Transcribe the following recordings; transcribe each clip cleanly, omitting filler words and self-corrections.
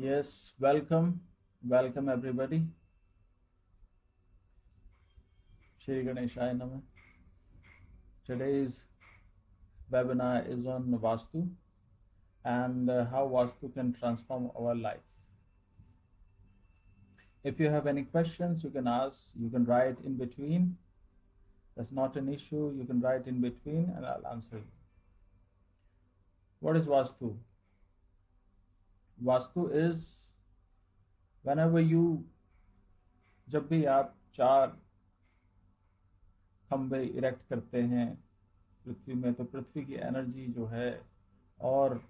Yes, welcome everybody. Shri Ganeshaya Namah. Today's webinar is on Vastu and how Vastu can transform our lives. If you have any questions, you can ask, you can write in between. That's not an issue. You can write in between and I'll answer you. What is Vastu? Vastu is जब भी आप 4 खंबे erect करते हैं पृथ्वी में, तो पृथ्वी की energy जो है और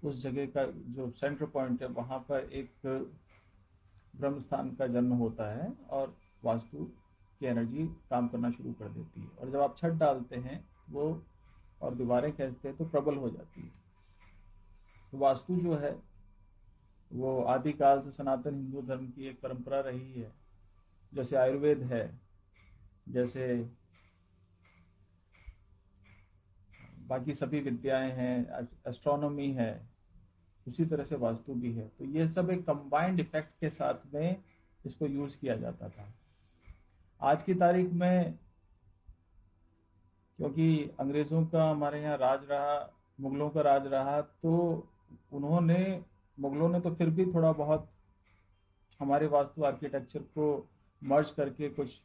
उस जगह का जो सेंटर पॉइंट है वहाँ पर एक ब्रह्म स्थान का जन्म होता है और वास्तु की एनर्जी काम करना शुरू कर देती है। और जब आप छत डालते हैं वो और दीवारें खींचते हैं तो प्रबल हो जाती है। तो वास्तु जो है वो आदिकाल से सनातन हिंदू धर्म की एक परंपरा रही है। जैसे आयुर्वेद है, जैसे बाकी सभी विद्याएं हैं, एस्ट्रोनॉमी है, उसी तरह से वास्तु भी है। तो ये सब एक कंबाइंड इफेक्ट के साथ में इसको यूज किया जाता था। आज की तारीख में क्योंकि अंग्रेजों का हमारे यहाँ राज रहा, मुगलों का राज रहा, तो मुगलों ने तो फिर भी थोड़ा बहुत हमारे वास्तु आर्किटेक्चर को मर्ज करके कुछ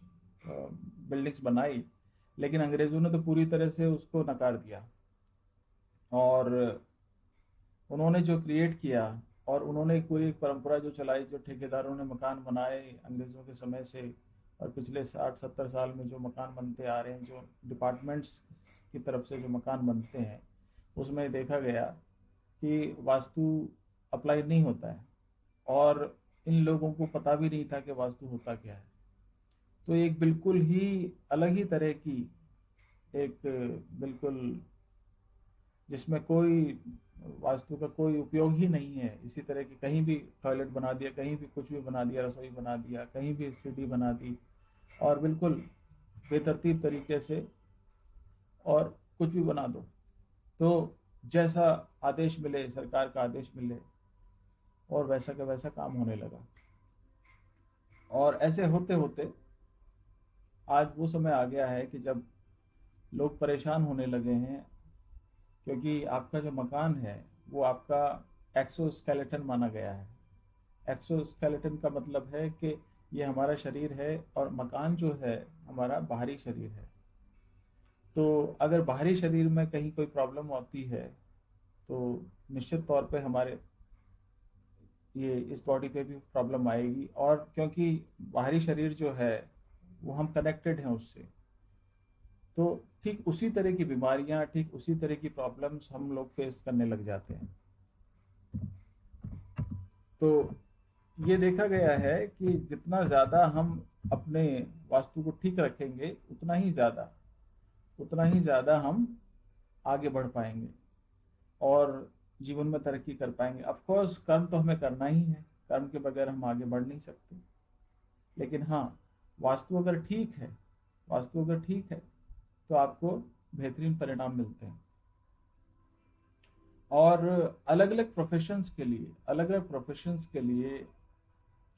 बिल्डिंग्स बनाई, लेकिन अंग्रेजों ने तो पूरी तरह से उसको नकार दिया। और उन्होंने जो क्रिएट किया और उन्होंने पूरी एक परंपरा जो चलाई, जो ठेकेदारों ने मकान बनाए अंग्रेज़ों के समय से, और पिछले 60-70 साल में जो मकान बनते आ रहे हैं, जो डिपार्टमेंट्स की तरफ से जो मकान बनते हैं, उसमें देखा गया कि वास्तु अप्लाई नहीं होता है और इन लोगों को पता भी नहीं था कि वास्तु होता क्या है। तो एक बिल्कुल ही अलग ही तरह की एक बिल्कुल जिसमें कोई वास्तु का कोई उपयोग ही नहीं है, इसी तरह की कहीं भी टॉयलेट बना दिया, कहीं भी कुछ भी बना दिया, रसोई बना दिया, कहीं भी सीढ़ी बना दी और बिल्कुल बेतरतीब तरीके से और कुछ भी बना दो। तो जैसा आदेश मिले, सरकार का आदेश मिले, और वैसा का वैसा काम होने लगा। और ऐसे होते होते आज वो समय आ गया है कि जब लोग परेशान होने लगे हैं, क्योंकि आपका जो मकान है वो आपका एक्सोस्केलेटन माना गया है। एक्सोस्केलेटन का मतलब है कि ये हमारा शरीर है और मकान जो है हमारा बाहरी शरीर है। तो अगर बाहरी शरीर में कहीं कोई प्रॉब्लम होती है तो निश्चित तौर पे हमारे ये इस बॉडी पे भी प्रॉब्लम आएगी। और क्योंकि बाहरी शरीर जो है वो हम कनेक्टेड हैं उससे, तो ठीक उसी तरह की बीमारियां, ठीक उसी तरह की प्रॉब्लम्स हम लोग फेस करने लग जाते हैं। तो ये देखा गया है कि जितना ज़्यादा हम अपने वास्तु को ठीक रखेंगे उतना ही ज़्यादा हम आगे बढ़ पाएंगे और जीवन में तरक्की कर पाएंगे। ऑफ कोर्स कर्म तो हमें करना ही है, कर्म के बगैर हम आगे बढ़ नहीं सकते। लेकिन हाँ, वास्तु अगर ठीक है तो आपको बेहतरीन परिणाम मिलते हैं। और अलग अलग प्रोफेशंस के लिए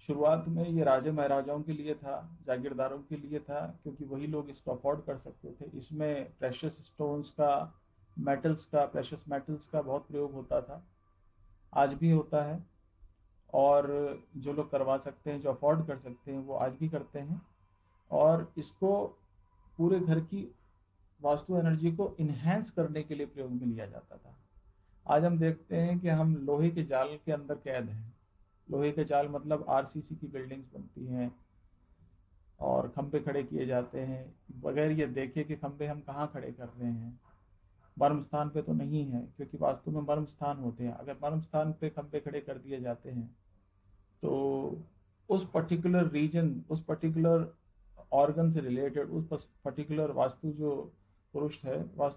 शुरुआत में ये राजे महाराजाओं के लिए था, जागीरदारों के लिए था, क्योंकि वही लोग इसको अफोर्ड कर सकते थे। इसमें प्रेशियस स्टोन्स का, प्रेशियस मेटल्स का बहुत प्रयोग होता था, आज भी होता है। और जो लोग करवा सकते हैं, जो अफोर्ड कर सकते हैं, वो आज भी करते हैं। और इसको पूरे घर की वास्तु एनर्जी को इन्हेंस करने के लिए प्रयोग में लिया जाता था। आज हम देखते हैं कि हम लोहे के जाल के अंदर कैद हैं। लोहे के जाल मतलब आरसीसी की बिल्डिंग्स बनती हैं और खंबे खड़े किए जाते हैं, बगैर ये देखे कि खंबे हम कहाँ खड़े कर रहे हैं। मर्म स्थान पे तो नहीं है, क्योंकि वास्तु में मर्म स्थान होते हैं। अगर मर्म स्थान पे खंबे खड़े कर दिए जाते हैं तो उस पर्टिकुलर रीजन, उस पर्टिकुलर ऑर्गन से रिलेटेड, उस पर्टिकुलर वास्तु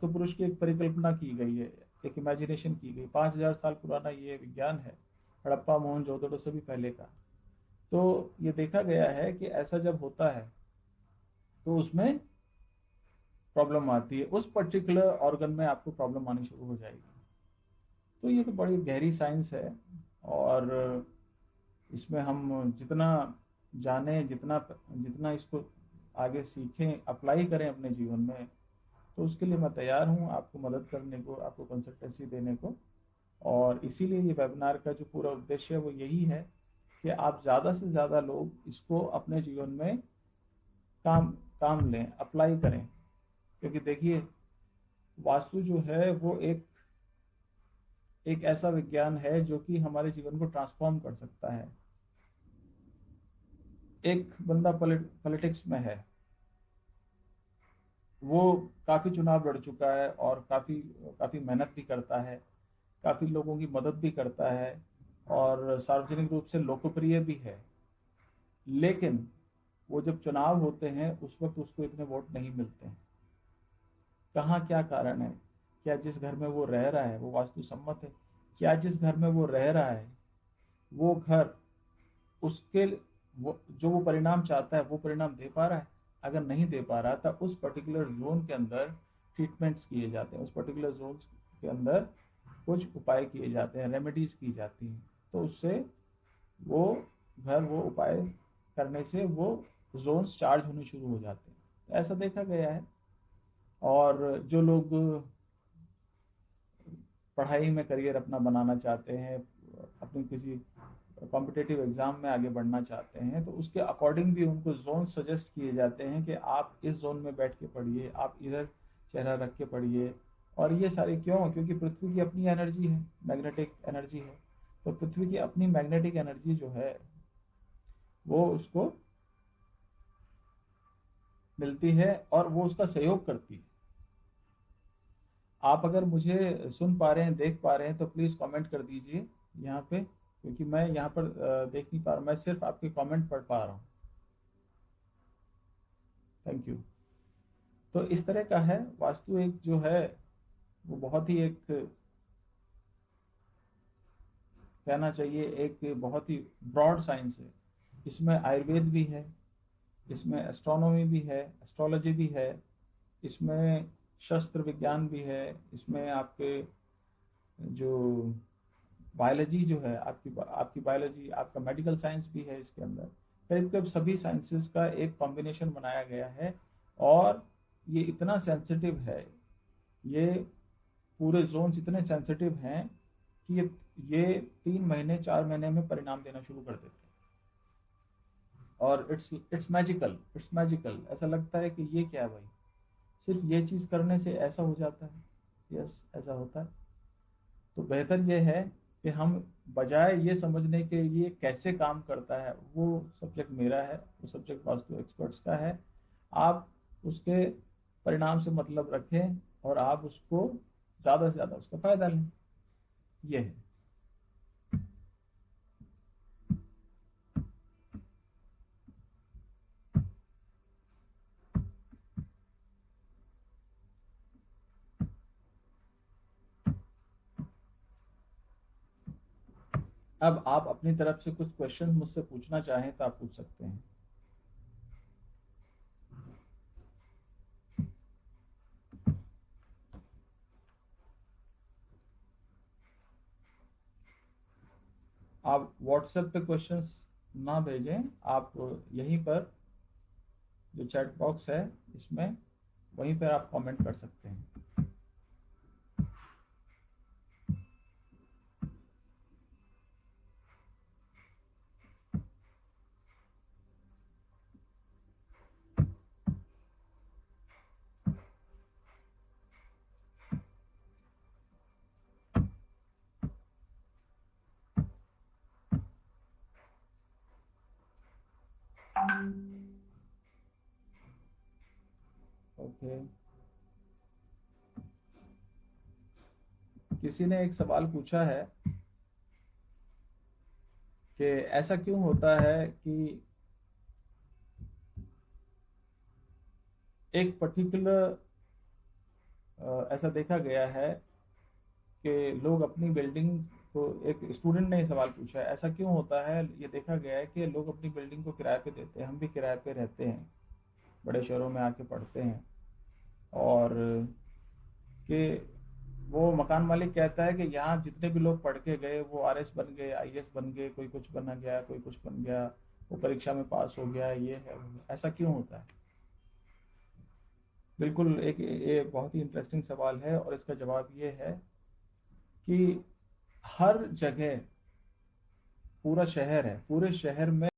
पुरुष की एक परिकल्पना की गई है, एक इमेजिनेशन की गई। 5000 साल पुराना ये विज्ञान है, हड़प्पा मोहनजोदड़ो से भी पहले का। तो ये देखा गया है कि ऐसा जब होता है तो उसमें प्रॉब्लम आती है, उस पर्टिकुलर ऑर्गन में आपको प्रॉब्लम आनी शुरू हो जाएगी। तो ये तो बड़ी गहरी साइंस है और इसमें हम जितना जाने, जितना जितना इसको आगे सीखें, अप्लाई करें अपने जीवन में, तो उसके लिए मैं तैयार हूँ आपको मदद करने को, आपको कंसल्टेंसी देने को। और इसीलिए ये वेबिनार का जो पूरा उद्देश्य है वो यही है कि आप ज़्यादा से ज़्यादा लोग इसको अपने जीवन में काम काम लें, अप्लाई करें। क्योंकि देखिए, वास्तु जो है वो एक ऐसा विज्ञान है जो कि हमारे जीवन को ट्रांसफॉर्म कर सकता है। एक बंदा पॉलिटिक्स में है, वो काफ़ी चुनाव लड़ चुका है और काफ़ी काफ़ी मेहनत भी करता है, काफ़ी लोगों की मदद भी करता है और सार्वजनिक रूप से लोकप्रिय भी है। लेकिन वो जब चुनाव होते हैं उस वक्त उसको इतने वोट नहीं मिलते हैं। कहाँ क्या कारण है? क्या जिस घर में वो रह रहा है वो वास्तु सम्मत है? क्या जिस घर में वो रह रहा है वो घर उसके जो वो परिणाम चाहता है वो परिणाम दे पा रहा है? अगर नहीं दे पा रहा था, उस पर्टिकुलर जोन के अंदर ट्रीटमेंट्स किए जाते हैं, उस पर्टिकुलर जोन के अंदर कुछ उपाय किए जाते हैं, रेमेडीज की जाती हैं, तो उससे वो घर, वो उपाय करने से वो जोन्स चार्ज होने शुरू हो जाते हैं। तो ऐसा देखा गया है। और जो लोग पढ़ाई में करियर अपना बनाना चाहते हैं, अपनी किसी कॉम्पिटेटिव एग्जाम में आगे बढ़ना चाहते हैं, तो उसके अकॉर्डिंग भी उनको जोन सजेस्ट किए जाते हैं कि आप इस जोन में बैठ के पढ़िए, आप इधर चेहरा रख के पढ़िए। और ये सारे क्यों? क्योंकि पृथ्वी की अपनी एनर्जी है, मैग्नेटिक एनर्जी है। तो पृथ्वी की अपनी मैग्नेटिक एनर्जी जो है वो उसको मिलती है और वो उसका सहयोग करती है। आप अगर मुझे सुन पा रहे हैं, देख पा रहे हैं, तो प्लीज़ कमेंट कर दीजिए यहाँ पे, क्योंकि मैं यहाँ पर देख नहीं पा रहा, मैं सिर्फ आपके कमेंट पढ़ पा रहा हूँ। Thank you. तो इस तरह का है वास्तु। एक जो है वो बहुत ही एक, कहना चाहिए, एक बहुत ही ब्रॉड साइंस है। इसमें आयुर्वेद भी है, इसमें एस्ट्रोनॉमी भी है, एस्ट्रोलॉजी भी है, इसमें शस्त्र विज्ञान भी है, इसमें आपके जो बायोलॉजी जो है, आपकी बायोलॉजी, आपका मेडिकल साइंस भी है इसके अंदर। करीब करीब सभी साइंसेस का एक कॉम्बिनेशन बनाया गया है। और ये इतना सेंसिटिव है, ये पूरे जोन्स इतने सेंसिटिव हैं कि ये 3 महीने 4 महीने में परिणाम देना शुरू कर देते हैं। और इट्स मैजिकल, इट्स मैजिकल। ऐसा लगता है कि ये क्या है भाई, सिर्फ ये चीज़ करने से ऐसा हो जाता है। यस, ऐसा होता है। तो बेहतर ये है कि हम, बजाय ये समझने के ये कैसे काम करता है, वो सब्जेक्ट मेरा है, वो सब्जेक्ट वास्तु एक्सपर्ट्स का है। आप उसके परिणाम से मतलब रखें और आप उसको ज़्यादा से ज़्यादा उसका फायदा लें। ये है। अब आप अपनी तरफ से कुछ क्वेश्चन मुझसे पूछना चाहें तो आप पूछ सकते हैं। आप व्हाट्सएप पे क्वेश्चंस ना भेजें, आप यहीं पर जो चैट बॉक्स है इसमें, वहीं पर आप कमेंट कर सकते हैं। ओके। किसी ने एक सवाल पूछा है कि ऐसा क्यों होता है कि एक पर्टिकुलर, ऐसा देखा गया है कि लोग अपनी बिल्डिंग को, एक स्टूडेंट ने ये सवाल पूछा है, ऐसा क्यों होता है, ये देखा गया है कि लोग अपनी बिल्डिंग को किराए पे देते हैं, हम भी किराए पे रहते हैं, बड़े शहरों में आके पढ़ते हैं, और कि वो मकान मालिक कहता है कि यहाँ जितने भी लोग पढ़ के गए वो आरएस बन गए, आईएएस बन गए, कोई कुछ बना गया, कोई कुछ बन गया, वो परीक्षा में पास हो गया, ये है वो है। ऐसा क्यों होता है? बिल्कुल एक ये बहुत ही इंटरेस्टिंग सवाल है, और इसका जवाब ये है कि हर जगह, पूरा शहर है, पूरे शहर में